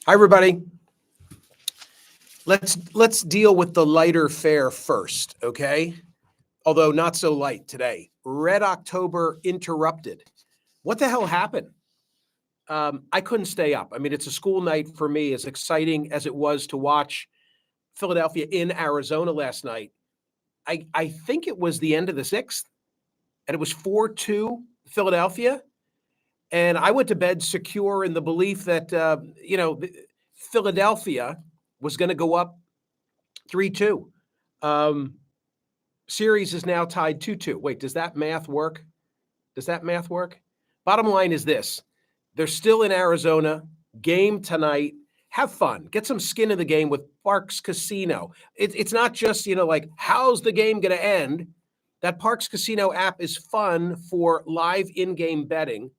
Hi, everybody. Let's deal with the lighter fare first, okay? Although not so light today. Red October interrupted. What the hell happened? I couldn't stay up. I mean, it's a school night for me, as exciting as it was to watch Philadelphia in Arizona last night. I think it was the end of the sixth, and it was 4-2 Philadelphia. And I went to bed secure in the belief that, Philadelphia was going to go up 3-2. Series is now tied 2-2. Wait, does that math work? Bottom line is this. They're still in Arizona. Game tonight. Have fun. Get some skin in the game with Parx Casino. It's not just, like, how's the game going to end? That Parx Casino app is fun for live in-game betting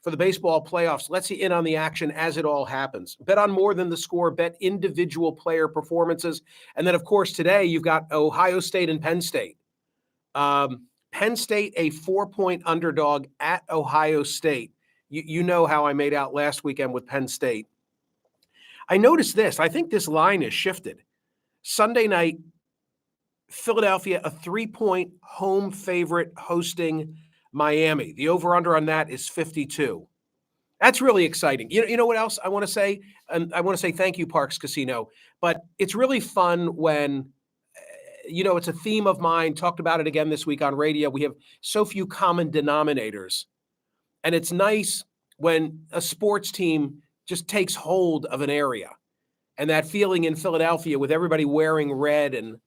for the baseball playoffs. Lets you in on the action as it all happens. Bet on more than the score. Bet individual player performances. And then, of course, today you've got Ohio State and Penn State. Penn State, a 4-point underdog at Ohio State. You know how I made out last weekend with Penn State. I noticed this. I think this line is shifted. Sunday night, Philadelphia, a 3-point home favorite hosting Miami. The over-under on that is 52. That's really exciting. You know what else I want to say? I want to say thank you, Parx Casino. But it's really fun when, it's a theme of mine. Talked about it again this week on radio. We have so few common denominators. And it's nice when a sports team just takes hold of an area. And that feeling in Philadelphia with everybody wearing red and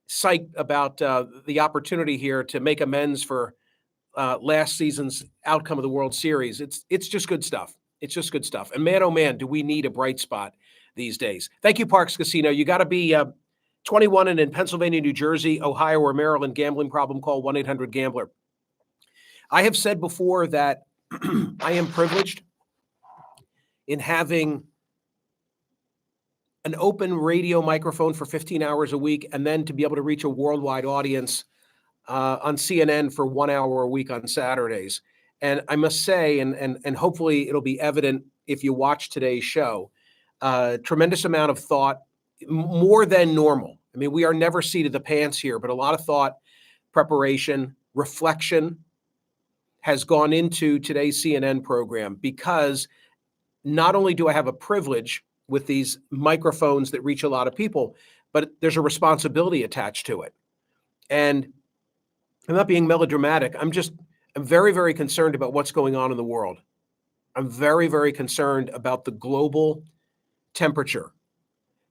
psyched about the opportunity here to make amends for last season's outcome of the World Series. It's just good stuff. It's just good stuff. And man, oh man, do we need a bright spot these days. Thank you, Parx Casino. You got to be 21 and in Pennsylvania, New Jersey, Ohio, or Maryland. Gambling problem, call 1-800-GAMBLER. I have said before that I am privileged in having an open radio microphone for 15 hours a week, and then to be able to reach a worldwide audience on CNN for 1 hour a week on Saturdays. And I must say, and hopefully it'll be evident if you watch today's show, tremendous amount of thought, more than normal. I mean, we are never seat of the pants here, but a lot of thought, preparation, reflection has gone into today's CNN program, because not only do I have a privilege with these microphones that reach a lot of people, but there's a responsibility attached to it. And I'm not being melodramatic. I'm very, very concerned about what's going on in the world. I'm very, very concerned about the global temperature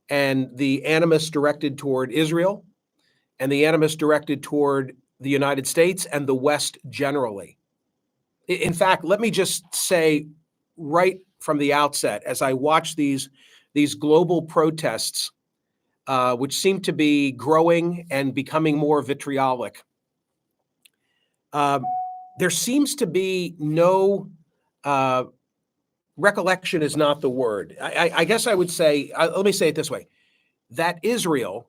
and the animus directed toward Israel and the animus directed toward the United States and the West generally. In fact, let me just say right from the outset, as I watch these global protests, which seem to be growing and becoming more vitriolic, there seems to be no recollection is not the word. I guess I would say, let me say it this way, that Israel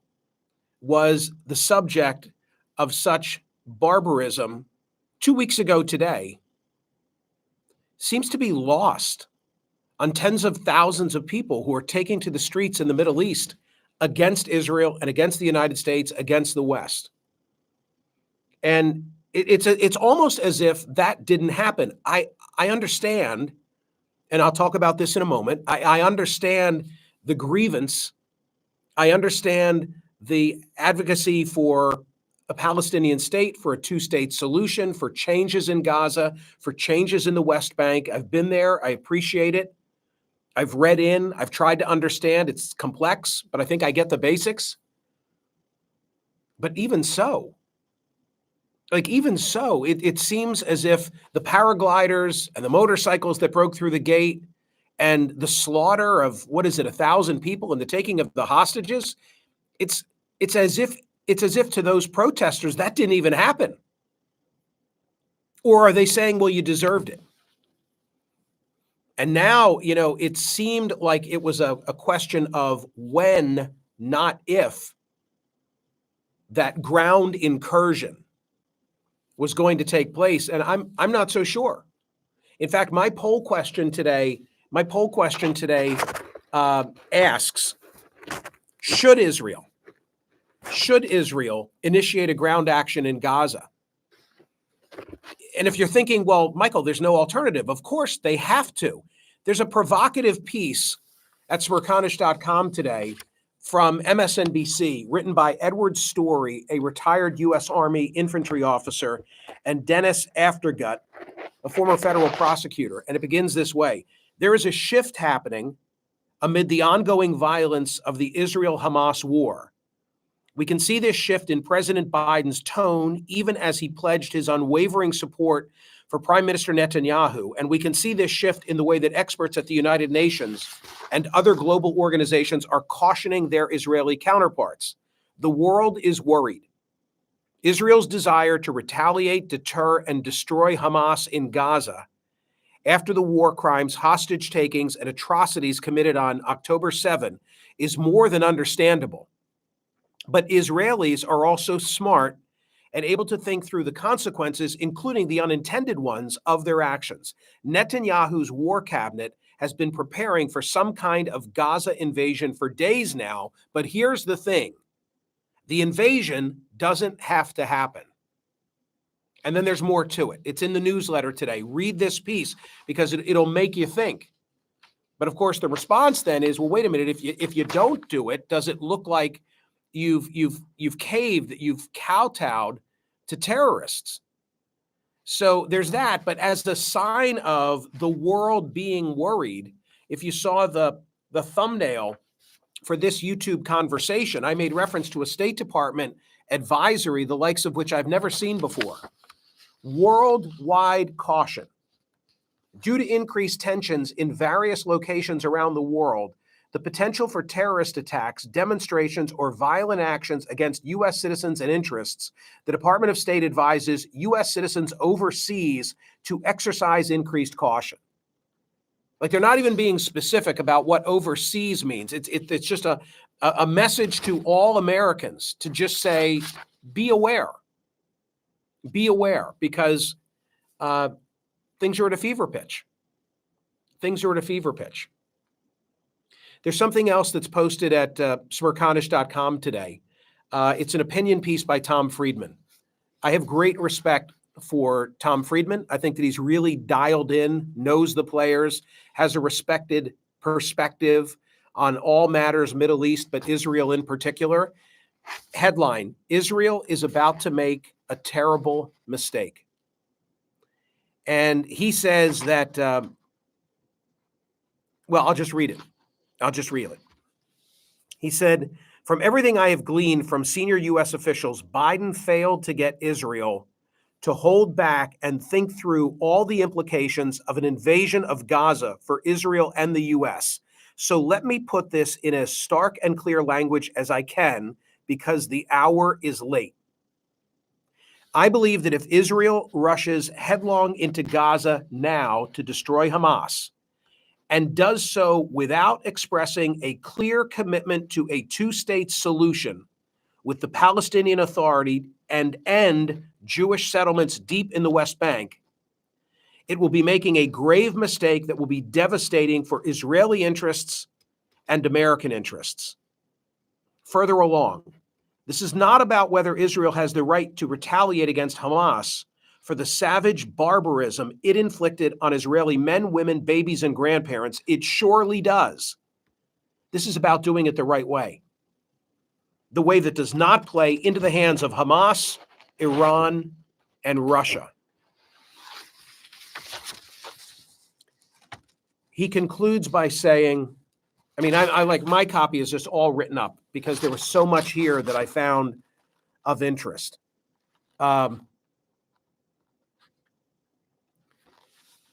was the subject of such barbarism 2 weeks ago today seems to be lost on tens of thousands of people who are taking to the streets in the Middle East against Israel and against the United States, against the West. And it's almost as if that didn't happen. I understand, and I'll talk about this in a moment. I understand the grievance. I understand the advocacy for a Palestinian state, for a two-state solution, for changes in Gaza, for changes in the West Bank. I've been there. I appreciate it. I've read in. I've tried to understand. It's complex, but I think I get the basics. But even so, it seems as if the paragliders and the motorcycles that broke through the gate and the slaughter of, 1,000 people and the taking of the hostages, it's as if to those protesters that didn't even happen. Or are they saying, well, you deserved it? And now, it seemed like it was a question of when, not if, that ground incursion was going to take place. And I'm not so sure. In fact, my poll question today asks, should Israel initiate a ground action in Gaza? And if you're thinking, well, Michael, there's no alternative, of course they have to. There's a provocative piece at Smerconish.com today from MSNBC, written by Edward Story, a retired U.S. Army infantry officer, and Dennis Aftergut, a former federal prosecutor. And it begins this way. There is a shift happening amid the ongoing violence of the Israel-Hamas war. We can see this shift in President Biden's tone, even as he pledged his unwavering support for Prime Minister Netanyahu. And we can see this shift in the way that experts at the United Nations and other global organizations are cautioning their Israeli counterparts. The world is worried. Israel's desire to retaliate, deter, and destroy Hamas in Gaza after the war crimes, hostage takings, and atrocities committed on October 7 is more than understandable. But Israelis are also smart and able to think through the consequences, including the unintended ones, of their actions. Netanyahu's war cabinet has been preparing for some kind of Gaza invasion for days now, but here's the thing. The invasion doesn't have to happen. And then there's more to it. It's in the newsletter today. Read this piece because it'll make you think. But of course, the response then is, well, wait a minute. If you don't do it, does it look like you've caved, that you've kowtowed to terrorists? So there's that. But as the sign of the world being worried, if you saw the thumbnail for this YouTube conversation, I made reference to a State Department advisory, the likes of which I've never seen before. Worldwide caution. Due to increased tensions in various locations around the world, the potential for terrorist attacks, demonstrations, or violent actions against U.S. citizens and interests, the Department of State advises U.S. citizens overseas to exercise increased caution. Like, they're not even being specific about what overseas means. It's just a message to all Americans to just say, be aware. Be aware, because things are at a fever pitch. Things are at a fever pitch. There's something else that's posted at Smerconish.com today. It's an opinion piece by Tom Friedman. I have great respect for Tom Friedman. I think that he's really dialed in, knows the players, has a respected perspective on all matters Middle East, but Israel in particular. Headline: Israel is about to make a terrible mistake. And he says that, well, I'll just read it. He said, from everything I have gleaned from senior U.S. officials, Biden failed to get Israel to hold back and think through all the implications of an invasion of Gaza for Israel and the U.S. So let me put this in as stark and clear language as I can, because the hour is late. I believe that if Israel rushes headlong into Gaza now to destroy Hamas, and does so without expressing a clear commitment to a two-state solution with the Palestinian Authority and end Jewish settlements deep in the West Bank, it will be making a grave mistake that will be devastating for Israeli interests and American interests. Further along, this is not about whether Israel has the right to retaliate against Hamas for the savage barbarism it inflicted on Israeli men, women, babies, and grandparents. It surely does. This is about doing it the right way. The way that does not play into the hands of Hamas, Iran, and Russia. He concludes by saying, I like, my copy is just all written up because there was so much here that I found of interest.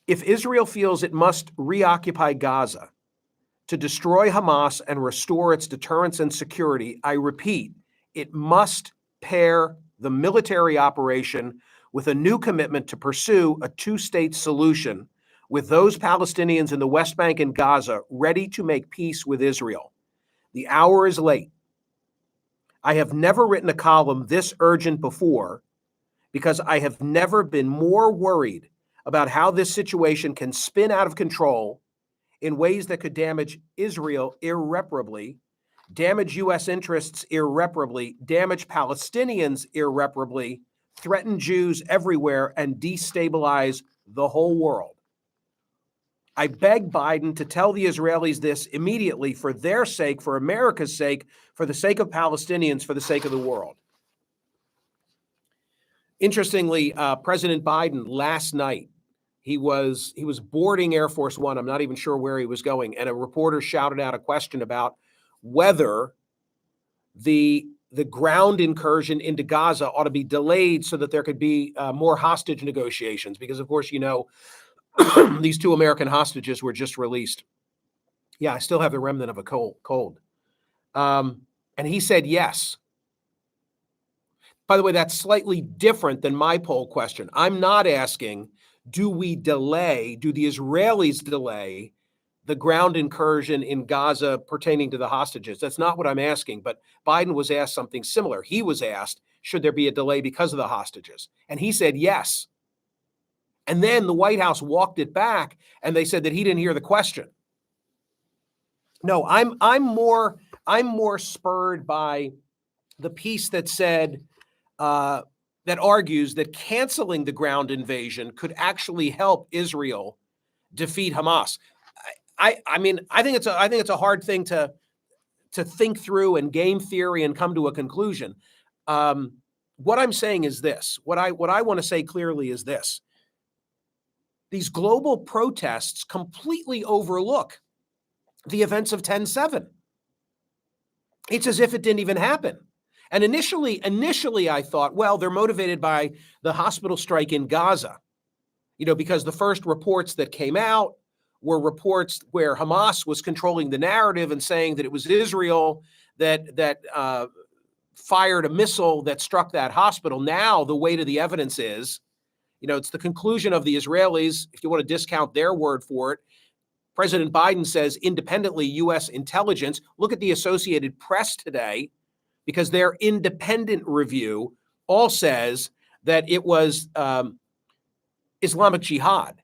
If Israel feels it must reoccupy Gaza to destroy Hamas and restore its deterrence and security, I repeat, it must pair the military operation with a new commitment to pursue a two-state solution with those Palestinians in the West Bank and Gaza ready to make peace with Israel. The hour is late. I have never written a column this urgent before because I have never been more worried about how this situation can spin out of control in ways that could damage Israel irreparably, damage U.S. interests irreparably, damage Palestinians irreparably, threaten Jews everywhere, and destabilize the whole world. I beg Biden to tell the Israelis this immediately for their sake, for America's sake, for the sake of Palestinians, for the sake of the world. Interestingly, President Biden last night, he was boarding Air Force One. I'm not even sure where he was going. And a reporter shouted out a question about whether the ground incursion into Gaza ought to be delayed so that there could be more hostage negotiations. Because, of course, these 2 American hostages were just released. Yeah, I still have the remnant of a cold. And he said yes. By the way, that's slightly different than my poll question. I'm not asking, do the Israelis delay the ground incursion in Gaza pertaining to the hostages? That's not what I'm asking, but Biden was asked something similar. He was asked, should there be a delay because of the hostages? And he said yes. And then the White House walked it back, and they said that he didn't hear the question. No, I'm more spurred by the piece that said, that argues that canceling the ground invasion could actually help Israel defeat Hamas. I think it's a hard thing to think through and game theory and come to a conclusion. What I'm saying is this. What I want to say clearly is this. These global protests completely overlook the events of 10/7. It's as if it didn't even happen. And initially, I thought, well, they're motivated by the hospital strike in Gaza, because the first reports that came out were reports where Hamas was controlling the narrative and saying that it was Israel that fired a missile that struck that hospital. Now, the weight of the evidence is, it's the conclusion of the Israelis, if you want to discount their word for it. President Biden says independently, U.S. intelligence, look at the Associated Press today, because their independent review all says that it was Islamic Jihad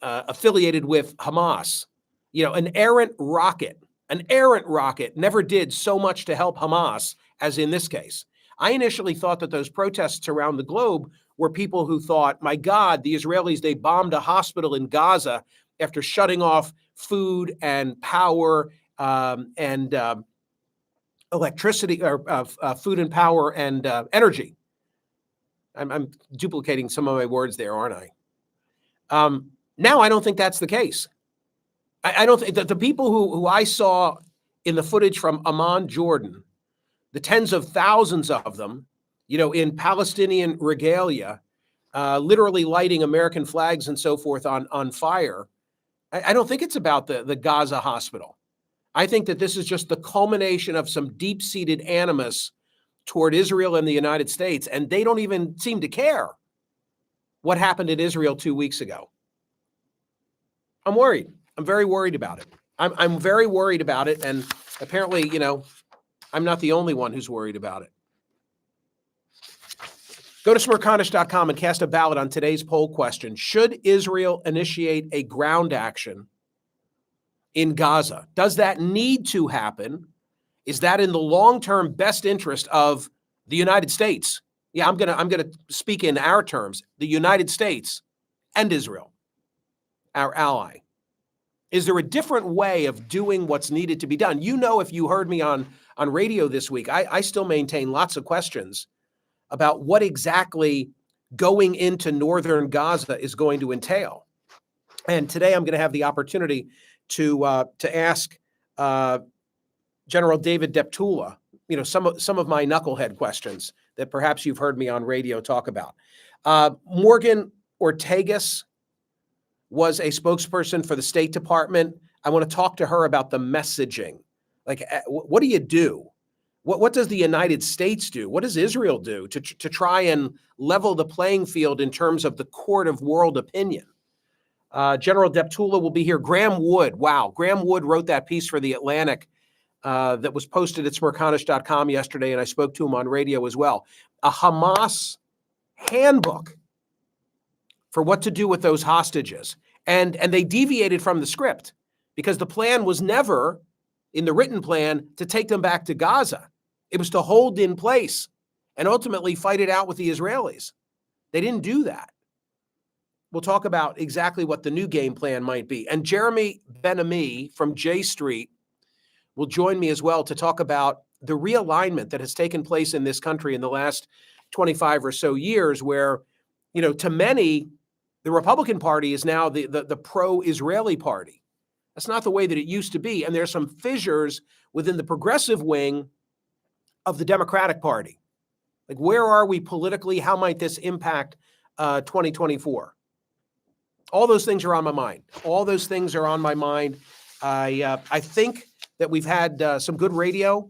affiliated with Hamas. An errant rocket never did so much to help Hamas as in this case. I initially thought that those protests around the globe were people who thought, my God, the Israelis, they bombed a hospital in Gaza after shutting off food and power and electricity, or food and power and energy. I'm duplicating some of my words there, aren't I? Now I don't think that's the case. I don't think that the people who I saw in the footage from Amman, Jordan, the tens of thousands of them, in Palestinian regalia, literally lighting American flags and so forth on fire. I don't think it's about the Gaza hospital. I think that this is just the culmination of some deep-seated animus toward Israel and the United States, and they don't even seem to care what happened in Israel 2 weeks ago. I'm worried. I'm very worried about it. I'm very worried about it, and apparently, I'm not the only one who's worried about it. Go to Smerconish.com and cast a ballot on today's poll question. Should Israel initiate a ground action in Gaza? Does that need to happen? Is that in the long-term best interest of the United States? Yeah, I'm gonna speak in our terms, the United States and Israel, our ally. Is there a different way of doing what's needed to be done? If you heard me on radio this week, I still maintain lots of questions about what exactly going into northern Gaza is going to entail. And today I'm going to have the opportunity to ask General David Deptula, some of my knucklehead questions that perhaps you've heard me on radio talk about. Morgan Ortagus was a spokesperson for the State Department. I want to talk to her about the messaging. Like, what do you do? What does the United States do? What does Israel do to try and level the playing field in terms of the court of world opinion? General Deptula will be here. Graham Wood. Wow. Graham Wood wrote that piece for The Atlantic that was posted at Smerconish.com yesterday, and I spoke to him on radio as well. A Hamas handbook for what to do with those hostages. And they deviated from the script because the plan was never, in the written plan, to take them back to Gaza. It was to hold in place and ultimately fight it out with the Israelis. They didn't do that. We'll talk about exactly what the new game plan might be. And Jeremy Ben-Ami from J Street will join me as well to talk about the realignment that has taken place in this country in the last 25 or so years, where, to many, the Republican Party is now the pro-Israeli party. That's not the way that it used to be. And there's some fissures within the progressive wing of the Democratic Party. Like, where are we politically? How might this impact 2024? All those things are on my mind. All those things are on my mind. I think that we've had some good radio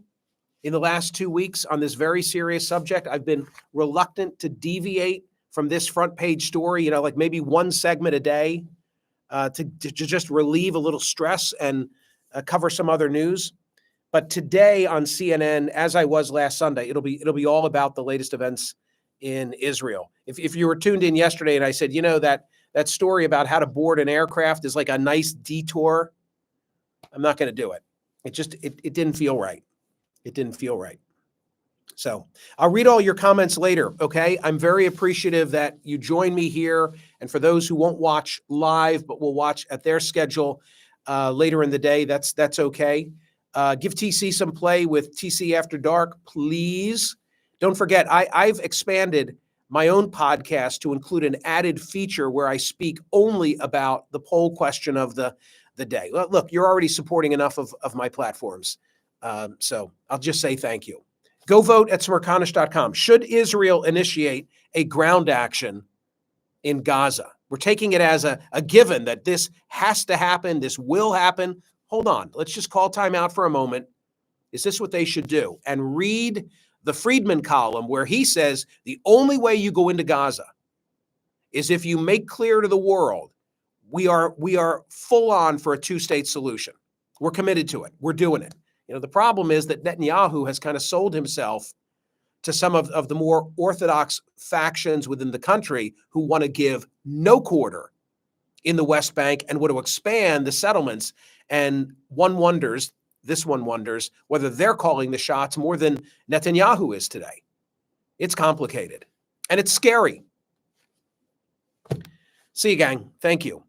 in the last 2 weeks on this very serious subject. I've been reluctant to deviate from this front page story, like maybe one segment a day to just relieve a little stress and cover some other news. But today on CNN, as I was last Sunday, it'll be all about the latest events in Israel. If you were tuned in yesterday and I said, that story about how to board an aircraft is like a nice detour, I'm not going to do it. It didn't feel right. It didn't feel right. So I'll read all your comments later, okay? I'm very appreciative that you join me here. And for those who won't watch live, but will watch at their schedule later in the day, that's okay. Give TC some play with TC After Dark, please. Don't forget, I've expanded my own podcast to include an added feature where I speak only about the poll question of the day. Look, you're already supporting enough of my platforms. So I'll just say thank you. Go vote at Smerconish.com. Should Israel initiate a ground action in Gaza? We're taking it as a given that this has to happen. This will happen. Hold on. Let's just call time out for a moment. Is this what they should do? And read the Friedman column where he says the only way you go into Gaza is if you make clear to the world we are full on for a two-state solution. We're committed to it. We're doing it. The problem is that Netanyahu has kind of sold himself to some of the more orthodox factions within the country who want to give no quarter in the West Bank and want to expand the settlements. And this one wonders whether they're calling the shots more than Netanyahu is today. It's complicated and it's scary. See you, gang. Thank you.